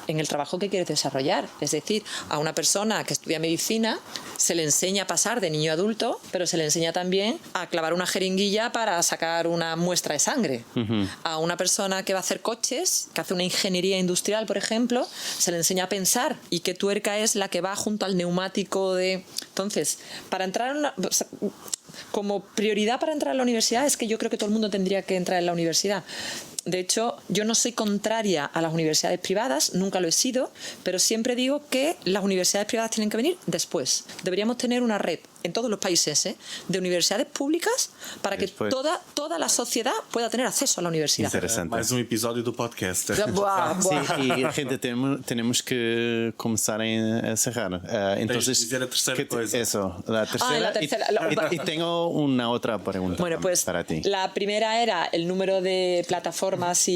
en el trabajo que quieres desarrollar. Es decir, a una persona que estudia medicina se le enseña a pasar de niño a adulto, pero se le enseña también a clavar una jeringuilla para sacar una muestra de sangre. A una persona que va a hacer coches, que hace una ingeniería industrial, por ejemplo, se le enseña a pensar y qué tuerca es la que va junto al neumático de... Entonces, para entrar como prioridad para entrar a la universidad es que yo creo que todo el mundo tendría que entrar en la universidad. De hecho, yo no soy contraria a las universidades privadas, nunca lo he sido, pero siempre digo que las universidades privadas tienen que venir después. Deberíamos tener una red en todos los países de universidades públicas para que toda la sociedad pueda tener acceso a la universidad. Interesante. Mais episódio do podcast. Sí, y gente, tenemos que comenzar a cerrar. Entonces, dizer a terceira coisa. Eso, la tercera. la tercera. Y tengo una otra pregunta Bueno, pues para ti. la primera era el número de plataformas plataformas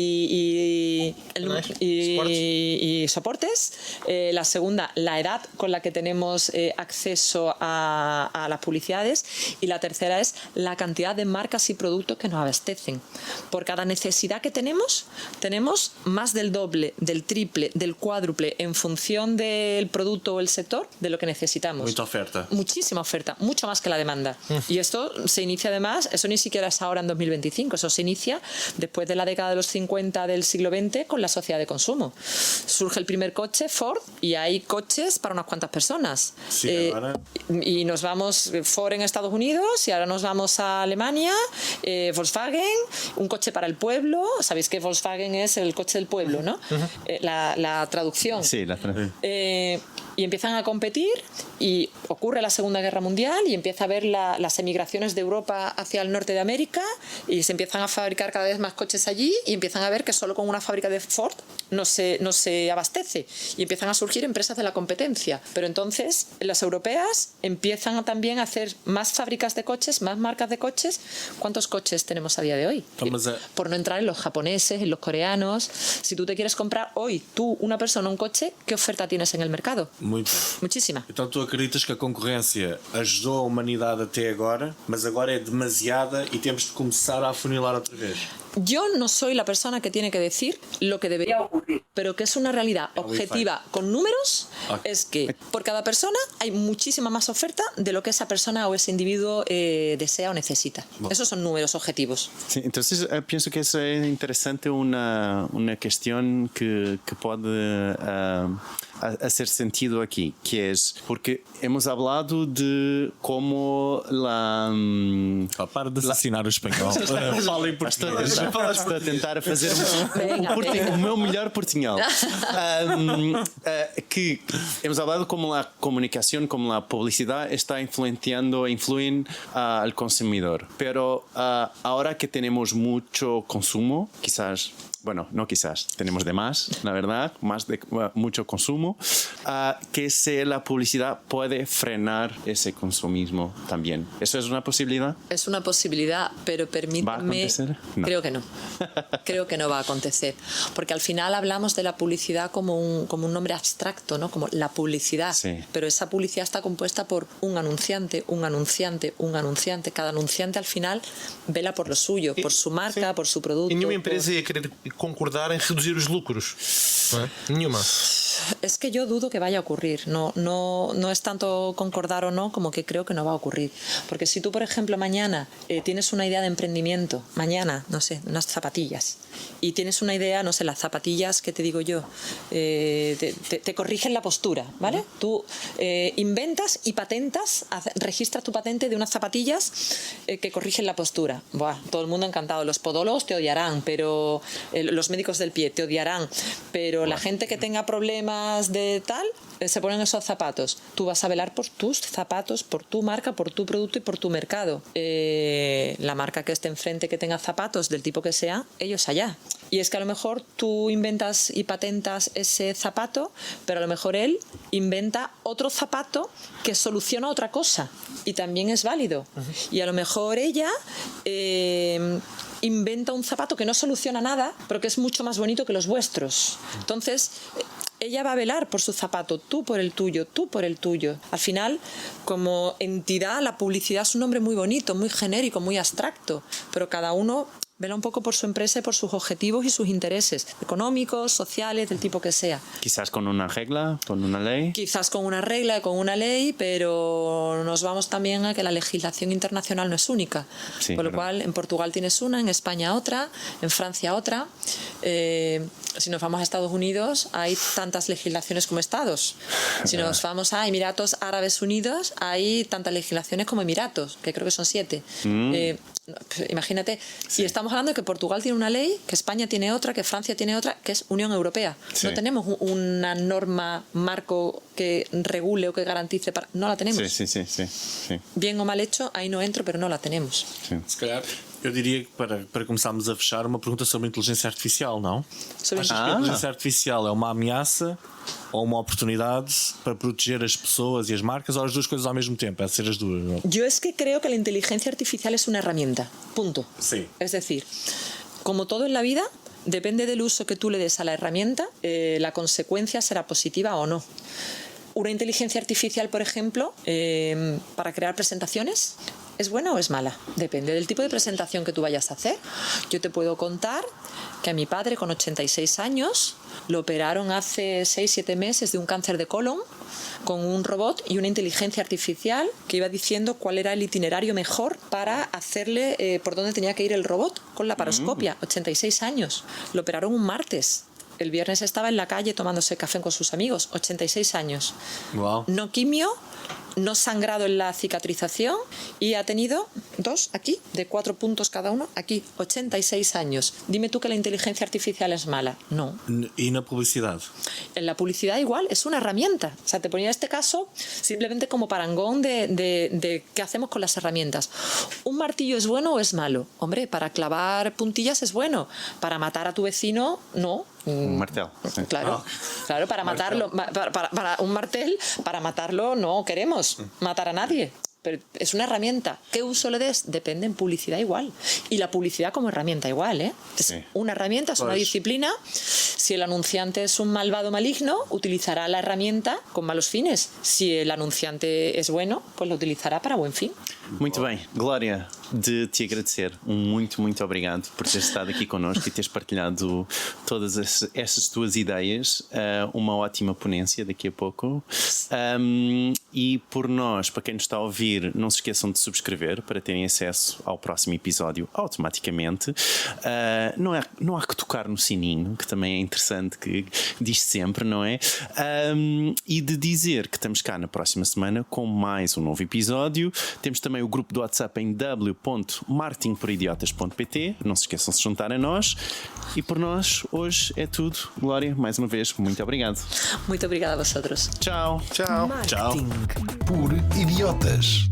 y soportes. La segunda, la edad con la que tenemos acceso a las publicidades. Y la tercera es la cantidad de marcas y productos que nos abastecen. Por cada necesidad que tenemos más del doble, del triple, del cuádruple en función del producto o el sector de lo que necesitamos. Mucha oferta. Muchísima oferta, mucho más que la demanda. Y esto se inicia además, eso ni siquiera es ahora en 2025, eso se inicia después de la década de los 50 del siglo XX con la sociedad de consumo. Surge el primer coche, Ford, y hay coches para unas cuantas personas. Sí, ahora... Y nos vamos, Ford en Estados Unidos, y ahora nos vamos a Alemania, Volkswagen, un coche para el pueblo. Sabéis que Volkswagen es el coche del pueblo, ¿no? La traducción. Sí, la traducción. Y empiezan a competir y ocurre la Segunda Guerra Mundial y empieza a haber las emigraciones de Europa hacia el norte de América y se empiezan a fabricar cada vez más coches allí y empiezan a ver que solo con una fábrica de Ford no se abastece y empiezan a surgir empresas de la competencia. Pero entonces las europeas empiezan también a hacer más fábricas de coches, más marcas de coches. ¿Cuántos coches tenemos a día de hoy? Por no entrar en los japoneses, en los coreanos. Si tú te quieres comprar hoy, tú, una persona, un coche, ¿qué oferta tienes en el mercado? Muchísima. Então tu acreditas que a concorrência ajudou a humanidade até agora, mas agora é demasiada e temos de começar a afunilar outra vez? Yo no soy la persona que tiene que decir lo que debería ocurrir, pero que es una realidad objetiva con números, es que por cada persona hay muchísima más oferta de lo que esa persona o ese individuo desea o necesita. Esos son números objetivos. Sí, entonces pienso que eso es interesante, una cuestión que puede hacer sentido aquí, que es porque hemos hablado de cómo para de assassinar o espanhol. Fala em português. Para tentar fazer o meu melhor portunhol. Que hemos hablado como la comunicación, como la publicidad está influyen al consumidor. Pero ahora que tenemos mucho consumo, quizás... Bueno, no quizás, tenemos de más, la verdad, mucho consumo, que la publicidad puede frenar ese consumismo también. ¿Eso es una posibilidad? Es una posibilidad, pero permíteme... ¿Va a acontecer? No. Creo que no. Creo que no va a acontecer. Porque al final hablamos de la publicidad como un nombre abstracto, ¿no? Como la publicidad. Sí. Pero esa publicidad está compuesta por un anunciante, un anunciante, un anunciante. Cada anunciante al final vela por lo suyo, por su marca, por su producto. E nenhuma empresa ia querer concordar en reducir los lucros. ¿No? Nenhuma. Es que yo dudo que vaya a ocurrir. No es tanto concordar o no como que creo que no va a ocurrir. Porque si tú, por ejemplo, mañana tienes una idea de emprendimiento, mañana, no sé, unas zapatillas, y tienes una idea, no sé, las zapatillas, ¿qué te digo yo? Te corrigen la postura, ¿vale? Tú inventas y patentas, registras tu patente de unas zapatillas que corrigen la postura. Buah, todo el mundo encantado. Los podólogos te odiarán, pero los médicos del pie te odiarán, pero la gente que tenga problemas de tal se ponen esos zapatos. Tú vas a velar por tus zapatos, por tu marca, por tu producto y por tu mercado. La marca que esté enfrente, que tenga zapatos del tipo que sea, ellos allá. Y es que a lo mejor tú inventas y patentas ese zapato, pero a lo mejor él inventa otro zapato que soluciona otra cosa y también es válido. Y a lo mejor ella inventa un zapato que no soluciona nada, pero que es mucho más bonito que los vuestros. Entonces, ella va a velar por su zapato, tú por el tuyo, tú por el tuyo. Al final, como entidad, la publicidad es un nombre muy bonito, muy genérico, muy abstracto, pero cada uno vela un poco por su empresa y por sus objetivos y sus intereses económicos, sociales, del tipo que sea. Quizás con una regla, con una ley. Quizás con una regla, con una ley, pero nos vamos también a que la legislación internacional no es única. Sí, por lo verdad. cual, en Portugal tienes una, en España otra, en Francia otra. Si nos vamos a Estados Unidos, hay tantas legislaciones como estados. Si nos vamos a Emiratos Árabes Unidos, hay tantas legislaciones como Emiratos, que creo que son 7. Imagínate, y estamos hablando de que Portugal tiene una ley, que España tiene otra, que Francia tiene otra, que es Unión Europea. Sí. No tenemos una norma marco que regule o que garantice. No la tenemos. Sí. Bien o mal hecho, ahí no entro, pero no la tenemos. Se calhar, eu diria que para começarmos a fechar, uma pergunta sobre a inteligência artificial, não? Sobre Achas que a inteligência artificial é uma ameaça ou uma oportunidade para proteger as pessoas e as marcas, ou as duas coisas ao mesmo tempo? É ser as duas, não? Yo es que creo que la inteligencia artificial es una herramienta. Punto. Sí. Es decir, como todo en la vida, Depende del uso que tú le des a la herramienta, la consecuencia será positiva o no. Una inteligencia artificial, por ejemplo, para crear presentaciones, ¿es buena o es mala? Depende del tipo de presentación que tú vayas a hacer. Yo te puedo contar que a mi padre, con 86 años, lo operaron hace 6-7 meses de un cáncer de colon con un robot y una inteligencia artificial que iba diciendo cuál era el itinerario mejor para hacerle por dónde tenía que ir el robot con la paroscopia. 86 años. Lo operaron un martes. El viernes estaba en la calle tomándose café con sus amigos. 86 años. Wow. No quimio, no sangrado en la cicatrización y ha tenido 2 aquí, de 4 puntos cada uno, aquí, 86 años. Dime tú que la inteligencia artificial es mala. No. E na publicidade? En la publicidad igual, es una herramienta. O sea, te ponía este caso simplemente como parangón de qué hacemos con las herramientas. ¿Un martillo es bueno o es malo? Hombre, para clavar puntillas es bueno. Para matar a tu vecino, no. Un martel. Claro, claro, para matarlo, para un martel, para matarlo no queremos matar a nadie. Pero es una herramienta. ¿Qué uso le des? Depende, en publicidad igual. Y la publicidad como herramienta igual, ¿eh? Es Sí. una herramienta, es una disciplina. Si el anunciante es un malvado maligno, utilizará la herramienta con malos fines. Si el anunciante es bueno, pues lo utilizará para buen fin. Muito bem, Glória, de te agradecer. Muito obrigado por teres estado aqui connosco e teres partilhado todas essas tuas ideias. Uma ótima ponência daqui a pouco. E por nós, para quem nos está a ouvir, não se esqueçam de subscrever para terem acesso ao próximo episódio automaticamente. Não há que tocar no sininho, que também é interessante, que diz sempre, não é? E de dizer que estamos cá na próxima semana com mais um novo episódio. Temos também o grupo do WhatsApp em w.marketingporidiotas.pt. Não se esqueçam de se juntar a nós. E por nós, hoje é tudo. Glória, mais uma vez, muito obrigado. Muito obrigada a vosotros. Tchau. Tchau. Marketing. Por idiotas.